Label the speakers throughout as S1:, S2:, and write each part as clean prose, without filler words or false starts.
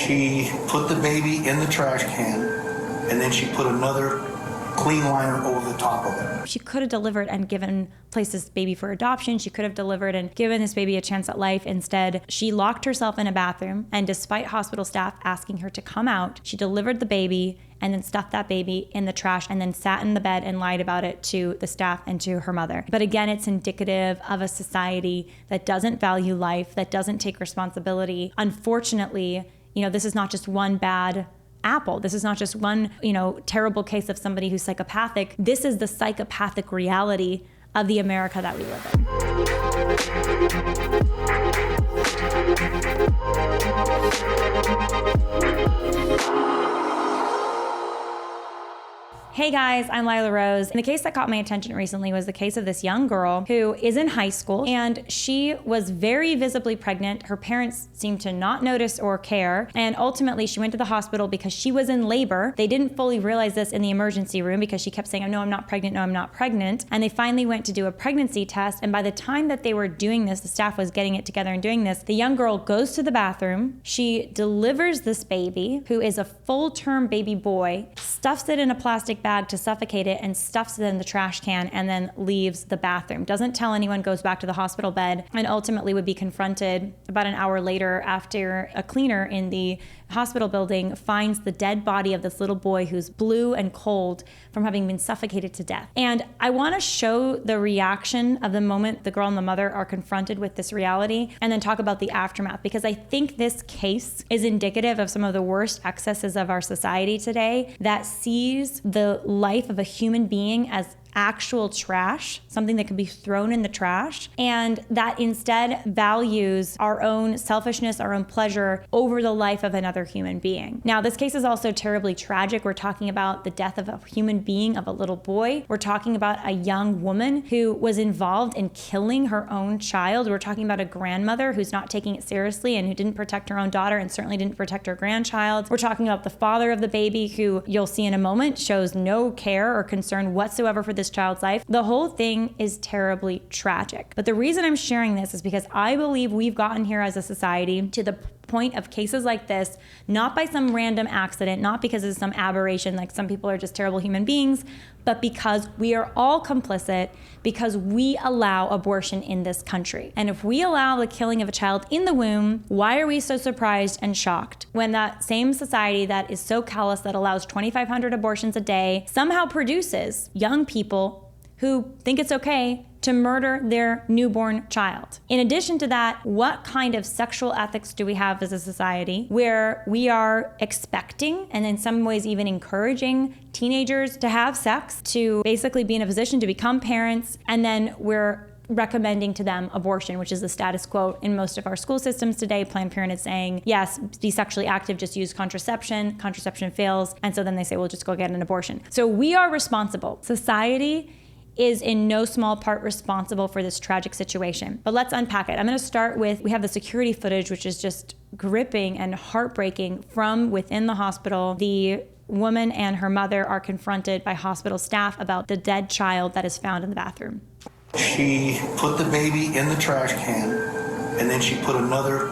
S1: She put the baby in the trash can, and then she put another clean liner over the top of it.
S2: She could have delivered and placed this baby for adoption. She could have delivered and given this baby a chance at life. Instead, she locked herself in a bathroom, and despite hospital staff asking her to come out, she delivered the baby and then stuffed that baby in the trash and then sat in the bed and lied about it to the staff and to her mother. But again, it's indicative of a society that doesn't value life, that doesn't take responsibility. Unfortunately, this is not just one bad apple. This is not just one, terrible case of somebody who's psychopathic. This is the psychopathic reality of the America that we live in. Hey guys, I'm Lila Rose. And the case that caught my attention recently was the case of this young girl who is in high school, and she was very visibly pregnant. Her parents seemed to not notice or care, and ultimately she went to the hospital because she was in labor. They didn't fully realize this in the emergency room because she kept saying, "Oh, no, I'm not pregnant, no, I'm not pregnant." And they finally went to do a pregnancy test, and by the time that they were doing this, the staff was getting it together and doing this, the young girl goes to the bathroom, she delivers this baby, who is a full-term baby boy, stuffs it in a plastic bag to suffocate it, and stuffs it in the trash can, and then leaves the bathroom. Doesn't tell anyone, goes back to the hospital bed, and ultimately would be confronted about an hour later after a cleaner in the hospital building finds the dead body of this little boy who's blue and cold from having been suffocated to death. And I want to show the reaction of the moment the girl and the mother are confronted with this reality, and then talk about the aftermath, because I think this case is indicative of some of the worst excesses of our society today that sees the life of a human being as actual trash, something that can be thrown in the trash, and that instead values our own selfishness, our own pleasure over the life of another human being. Now, this case is also terribly tragic. We're talking about the death of a human being, of a little boy. We're talking about a young woman who was involved in killing her own child. We're talking about a grandmother who's not taking it seriously and who didn't protect her own daughter and certainly didn't protect her grandchild. We're talking about the father of the baby who, you'll see in a moment, shows no care or concern whatsoever for this child's life. The whole thing is terribly tragic. But the reason I'm sharing this is because I believe we've gotten here as a society to the point of cases like this, not by some random accident, not because of some aberration, like some people are just terrible human beings, but because we are all complicit, because we allow abortion in this country. And if we allow the killing of a child in the womb, why are we so surprised and shocked when that same society that is so callous, that allows 2,500 abortions a day, somehow produces young people who think it's okay to murder their newborn child? In addition to that, what kind of sexual ethics do we have as a society where we are expecting, and in some ways even encouraging, teenagers to have sex, to basically be in a position to become parents, and then we're recommending to them abortion, which is the status quo in most of our school systems today. Planned Parenthood saying, yes, be sexually active, just use contraception. Contraception fails, and so then they say, well, just go get an abortion. So we are responsible. Society is in no small part responsible for this tragic situation. But let's unpack it. I'm gonna start with, we have the security footage, which is just gripping and heartbreaking from within the hospital. The woman and her mother are confronted by hospital staff about the dead child that is found in the bathroom.
S1: She put the baby in the trash can, and then she put another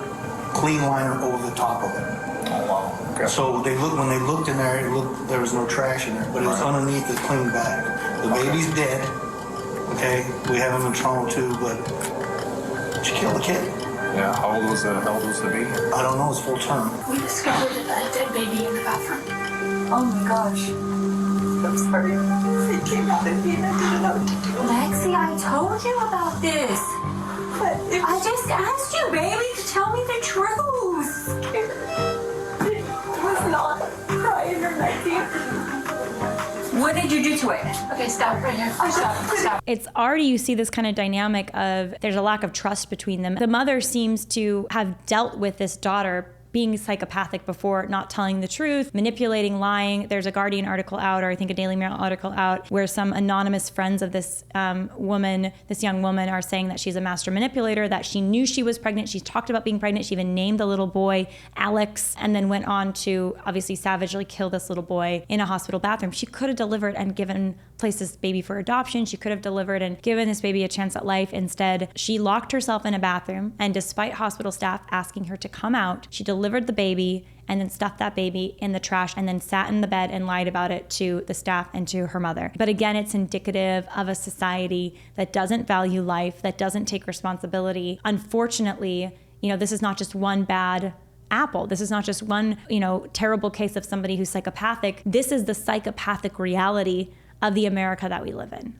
S1: clean liner over the top of it.
S3: Oh, wow. Okay.
S1: So when they looked in there, there was no trash in there, but it was underneath the clean bag. The baby's dead. Okay, we have him in trauma too, but she killed the kid.
S3: Yeah, how old was the baby?
S1: I don't know, it's full term.
S4: We discovered a dead baby in the bathroom. Oh my gosh. I'm sorry. It came out at me and I didn't know what to do.
S5: Lexi, I told you about this.
S4: But
S5: I just asked you, baby, to tell me the truth.
S4: It was not crying or nothing.
S5: What did you do to it?
S4: Okay, stop right here. Stop.
S2: It's already, you see this kind of dynamic of there's a lack of trust between them. The mother seems to have dealt with this daughter being psychopathic before, not telling the truth, manipulating, lying. There's a Guardian article out, or I think a Daily Mail article out, where some anonymous friends of this woman, this young woman, are saying that she's a master manipulator, that she knew she was pregnant. She talked about being pregnant. She even named the little boy Alex, and then went on to obviously savagely kill this little boy in a hospital bathroom. She could have delivered and given placed this baby for adoption. She could have delivered and given this baby a chance at life. Instead, she locked herself in a bathroom, and despite hospital staff asking her to come out, she delivered the baby and then stuffed that baby in the trash and then sat in the bed and lied about it to the staff and to her mother. But again, it's indicative of a society that doesn't value life, that doesn't take responsibility. Unfortunately, this is not just one bad apple. This is not just one, terrible case of somebody who's psychopathic. This is the psychopathic reality of the America that we live in.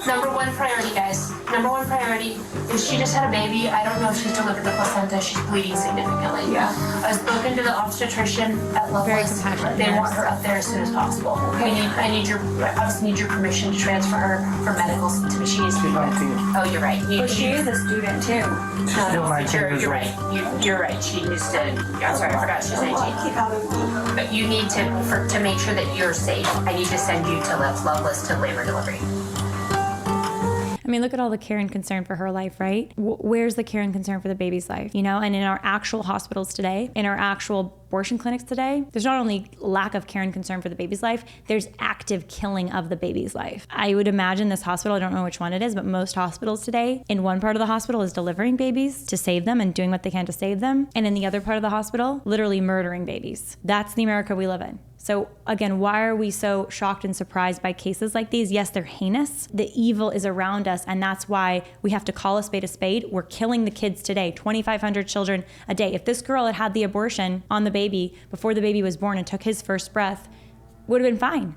S6: Number one priority, guys. Number one priority is she just had a baby. I don't know if she's delivered the placenta. She's bleeding significantly.
S4: Yeah.
S6: I've spoken to the obstetrician at
S2: Very
S6: Loveless.
S2: compassionate
S6: They
S2: nurse.
S6: want her up there as soon as possible. I just need your permission to transfer her for medicals to me. She needs to be.
S1: She's 19.
S6: Oh, you're right.
S4: But she is a student too.
S1: Still 19 years
S6: You're
S1: old.
S6: right. You're right. She needs to. I'm sorry, I forgot she's 18.
S4: Keep out of me.
S6: But you need to make sure that you're safe. I need to send you to Loveless to labor delivery.
S2: I mean, look at all the care and concern for her life, right? Where's the care and concern for the baby's life? And in our actual hospitals today, in our actual abortion clinics today, there's not only lack of care and concern for the baby's life, there's active killing of the baby's life. I would imagine this hospital, I don't know which one it is, but most hospitals today, in one part of the hospital is delivering babies to save them and doing what they can to save them. And in the other part of the hospital, literally murdering babies. That's the America we live in. So again, why are we so shocked and surprised by cases like these? Yes, they're heinous. The evil is around us, and that's why we have to call a spade a spade. We're killing the kids today, 2,500 children a day. If this girl had the abortion on the baby before the baby was born and took his first breath, would have been fine.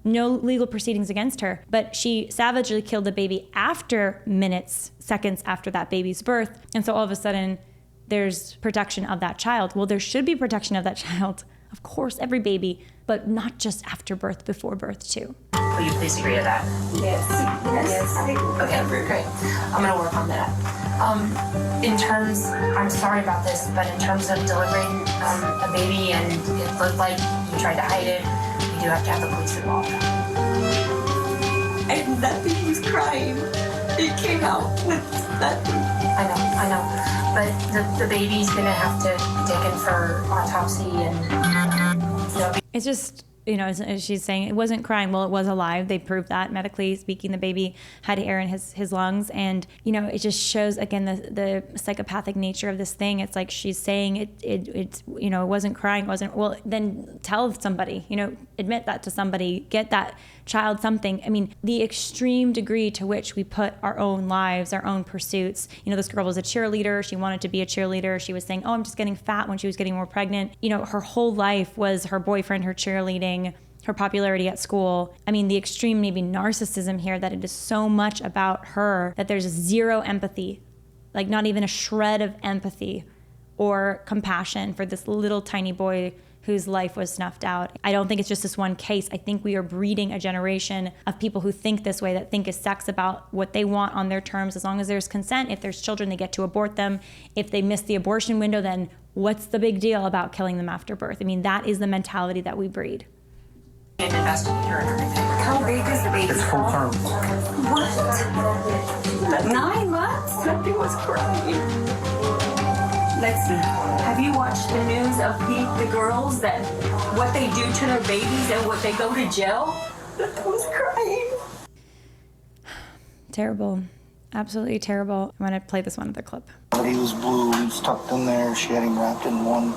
S2: No legal proceedings against her. But she savagely killed the baby after minutes, seconds after that baby's birth. And so all of a sudden, there's protection of that child. Well, there should be protection of that child. Of course, every baby, but not just after birth, before birth too.
S6: Will you please agree to that?
S4: Yes.
S6: Okay, great. I'm gonna work on that. I'm sorry about this, but in terms of delivering a baby and it looked like you tried to hide it, we do have to have the police involved.
S4: And that baby was crying. It came out with that.
S6: I know. But the baby's gonna have to be taken for autopsy and,
S2: It's just, as she's saying, it wasn't crying. Well, it was alive. They proved that medically speaking. The baby had air in his lungs. And, it just shows, again, the psychopathic nature of this thing. It's like she's saying it wasn't crying. It wasn't, well, then tell somebody, admit that to somebody, get that child something. I mean, the extreme degree to which we put our own lives, our own pursuits. This girl was a cheerleader. She wanted to be a cheerleader. She was saying, I'm just getting fat when she was getting more pregnant. Her whole life was her boyfriend, her cheerleading, her popularity at school. I mean, the extreme maybe narcissism here, that it is so much about her that there's zero empathy, like not even a shred of empathy or compassion for this little tiny boy whose life was snuffed out. I don't think it's just this one case. I think we are breeding a generation of people who think this way, that think is sex about what they want on their terms, as long as there's consent. If there's children, they get to abort them. If they miss the abortion window, then what's the big deal about killing them after birth? I mean, that is the mentality that we breed.
S6: an investigator and everything.
S4: How big is the baby?
S1: It's full term.
S4: What? 9 months? Nothing was crying. Lexi, have you watched the news of the girls, that what they do to their babies and what they go to jail? Nothing was crying.
S2: Terrible. Absolutely terrible. I'm going to play this one other clip.
S1: He was blue, he was tucked in there. She had him wrapped in one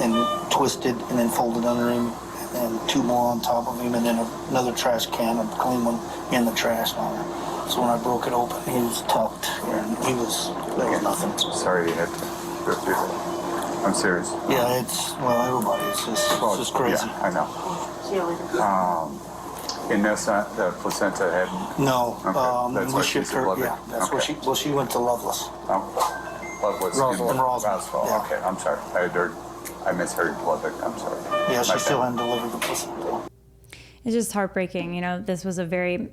S1: and twisted and then folded under him, and 2 more on top of him, and then another trash can, a clean one, in the trash on her. So when I broke it open, he was tucked and there was nothing.
S3: Sorry you had to go through that. I'm serious.
S1: Yeah, everybody, it's just crazy.
S3: Yeah, I know. And that's not the placenta had.
S1: No,
S3: Okay, that's
S1: we
S3: why
S1: shipped
S3: she's
S1: her.
S3: blooded.
S1: Yeah, that's where
S3: Okay.
S1: she went to Loveless.
S3: Loveless.
S1: Roswell.
S3: Roswell.
S1: Yeah.
S3: Okay, I'm sorry. I misheard Lubbock. I'm sorry.
S1: Yeah, she
S3: My
S1: still
S3: bad.
S1: hadn't delivered the placenta.
S2: It's just heartbreaking. This was a very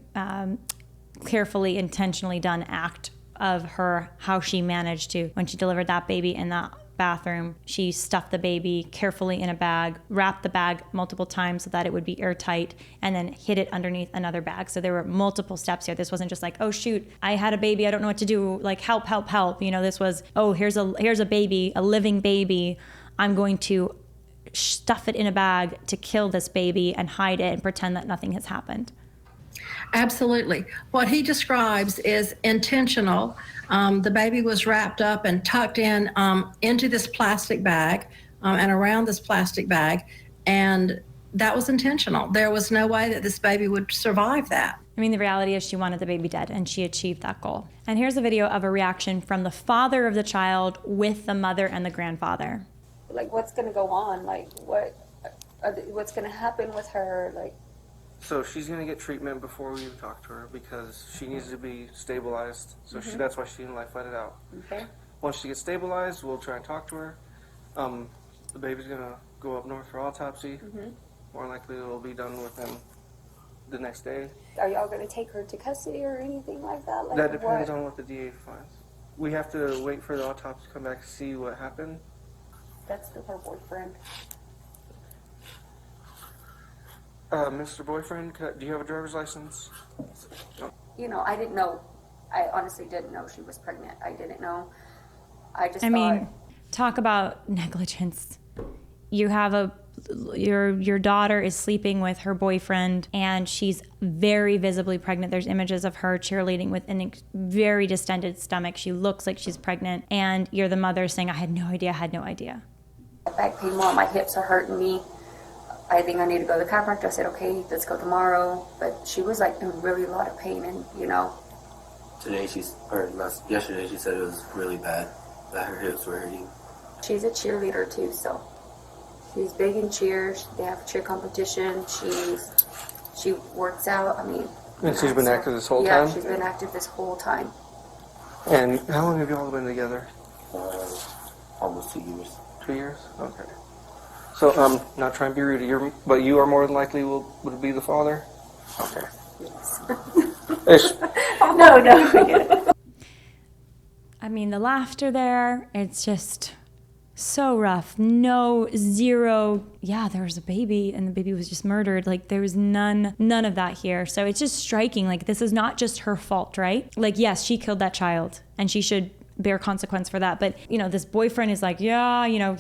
S2: carefully, intentionally done act of her, how she managed to, when she delivered that baby in that bathroom, she stuffed the baby carefully in a bag, wrapped the bag multiple times so that it would be airtight, and then hid it underneath another bag. So there were multiple steps here. This wasn't just like, oh shoot, I had a baby, I don't know what to do, like help. This was, oh, here's a baby, a living baby. I'm going to stuff it in a bag to kill this baby and hide it and pretend that nothing has happened.
S7: Absolutely. What he describes is intentional. The baby was wrapped up and tucked in into this plastic bag and around this plastic bag, and that was intentional. There was no way that this baby would survive that.
S2: I mean, the reality is she wanted the baby dead, and she achieved that goal. And here's a video of a reaction from the father of the child with the mother and the grandfather.
S8: Like, what's going to go on? Like, what's going to happen with her? Like,
S9: so she's going to get treatment before we even talk to her because she needs to be stabilized. So that's why she didn't let it out.
S8: okay.
S9: Once she gets stabilized, we'll try and talk to her. The baby's going to go up north for autopsy. More likely it'll be done within the next day.
S8: Are y'all going to take her to custody or anything like that? Like,
S9: That depends on what the DA finds. We have to wait for the autopsy to come back to see what happened.
S8: That's her boyfriend.
S9: Mr. Boyfriend, do you have a driver's license? No.
S8: You know, I didn't know. I honestly didn't know she was pregnant. I didn't know. I just
S2: I mean, talk about negligence. You have your daughter is sleeping with her boyfriend, and she's very visibly pregnant. There's images of her cheerleading with a very distended stomach. She looks like she's pregnant, and you're the mother saying, I had no idea,
S8: My back pain more, my hips are hurting me. I think I need to go to the chiropractor. I said, okay, let's go tomorrow. But she was like in really a lot of pain, and you know.
S10: Yesterday she said it was really bad, that her hips were hurting.
S8: She's a cheerleader too, so she's big in cheers. They have a cheer competition. She works out. I mean.
S9: And she's been active this whole
S8: time?
S9: time?
S8: Yeah, she's been active this whole time.
S9: And how long have you all been together?
S10: Almost 2 years.
S9: 2 years? Okay. So I'm not trying to be rude to you, but you are more than likely would be the father? Okay.
S8: Yes. No.
S2: I mean, the laughter there, it's just so rough. No, zero. Yeah, there was a baby and the baby was just murdered. Like, there was none of that here. So it's just striking. Like, this is not just her fault, right? Like, yes, she killed that child and she should bear consequence for that. But, you know, this boyfriend is like, yeah, you know,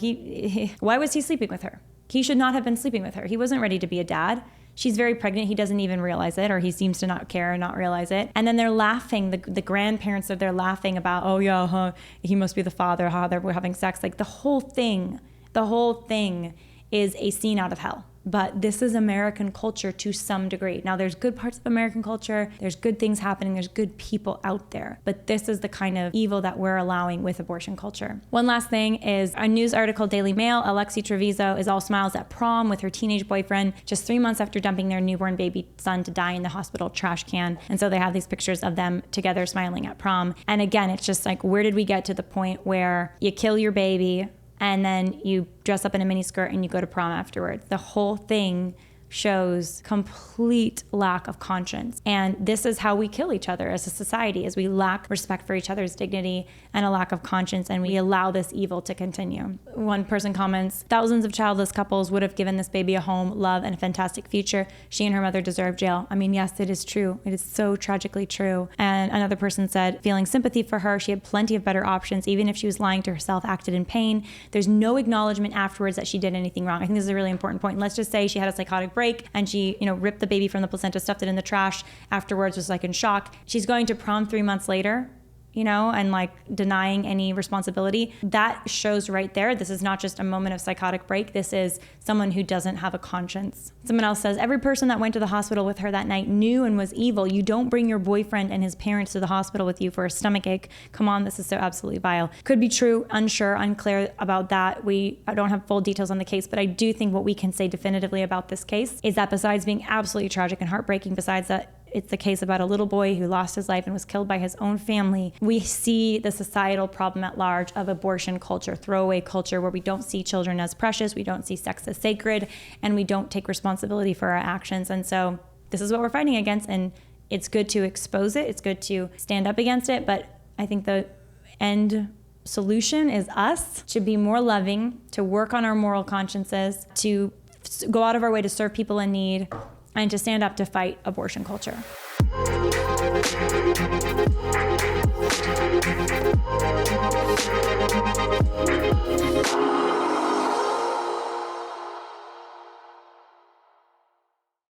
S2: why was he sleeping with her? He should not have been sleeping with her. He wasn't ready to be a dad. She's very pregnant. He doesn't even realize it, or he seems to not care and not realize it. And then they're laughing. The grandparents they're laughing about, oh yeah, he must be the father. We're having sex. Like the whole thing is a scene out of hell. But this is American culture to some degree. Now, there's good parts of American culture. There's good things happening. There's good people out there. But this is the kind of evil that we're allowing with abortion culture. One last thing is a news article, Daily Mail. Alexee Trevizo is all smiles at prom with her teenage boyfriend just 3 months after dumping their newborn baby son to die in the hospital trash can. And so they have these pictures of them together smiling at prom. And again, it's just like, where did we get to the point where you kill your baby and then you dress up in a miniskirt and you go to prom afterwards? The whole thing shows complete lack of conscience. And this is how we kill each other as a society, is we lack respect for each other's dignity and a lack of conscience, and we allow this evil to continue. One person comments, thousands of childless couples would have given this baby a home, love, and a fantastic future. She and her mother deserve jail. I mean, yes, it is true. It is so tragically true. And another person said, feeling sympathy for her, she had plenty of better options. Even if she was lying to herself, acted in pain. There's no acknowledgement afterwards that she did anything wrong. I think this is a really important point. And let's just say she had a psychotic break and she, ripped the baby from the placenta, stuffed it in the trash, afterwards was like in shock. She's going to prom 3 months later, and like denying any responsibility. That shows right there, this is not just a moment of psychotic break. This is someone who doesn't have a conscience. Someone else says, every person that went to the hospital with her that night knew and was evil. You don't bring your boyfriend and his parents to the hospital with you for a stomach ache. Come on, this is so absolutely vile. Could be true, unsure, unclear about that. I don't have full details on the case, but I do think what we can say definitively about this case is that besides being absolutely tragic and heartbreaking, besides that it's the case about a little boy who lost his life and was killed by his own family, we see the societal problem at large of abortion culture, throwaway culture, where we don't see children as precious, we don't see sex as sacred, and we don't take responsibility for our actions. And so this is what we're fighting against, and it's good to expose it, it's good to stand up against it, but I think the end solution is us to be more loving, to work on our moral consciences, to go out of our way to serve people in need, and to stand up to fight abortion culture.